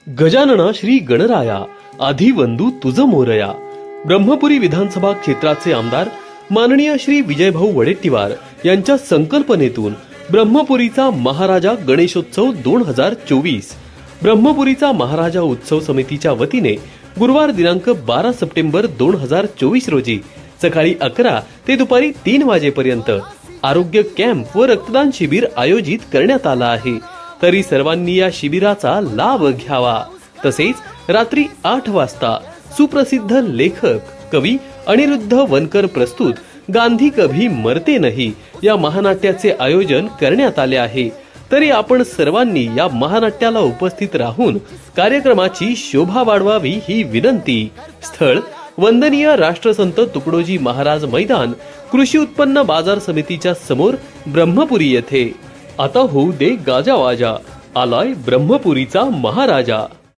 गजानना श्री गणराया आधिवंदू तुझ मोरया. ब्रह्मपुरी विधानसभा क्षेत्राचे आमदार माननीय श्री विजयभाऊ वडेट्टीवार यांच्या संकल्पनेतून ब्रह्मपुरीचा महाराजा गणेशोत्सव 2024 ब्रह्मपुरीचा महाराजा उत्सव समितीच्या वतीने गुरुवार दिनांक 12 सप्टेंबर 2024 रोजी सकाळी 11 ते दुपारी 3 वाजेपर्यंत आरोग्य कॅम्प व रक्तदान शिबिर आयोजित करण्यात आला आहे. तरी सर्वांनी या शिबिराचा लाभ घ्यावा. तसेच रात्री 8 वाजता सुप्रसिद्ध लेखक कवी अनिरुद्ध वनकर प्रस्तुत गांधी कभी मरते नहीं या महानाट्याचे आयोजन करण्यात आले आहे. तरी आपण सर्वांनी या महानाट्याला उपस्थित राहून कार्यक्रमाची शोभा वाढवावी ही विनंती. स्थळ वंदनीय राष्ट्रसंत तुकडोजी महाराज मैदान, कृषी उत्पन्न बाजार समितीच्या समोर, ब्रह्मपुरी येथे. आता होऊ दे गाजावाजा, आलाय ब्रह्मपुरीचा महाराजा.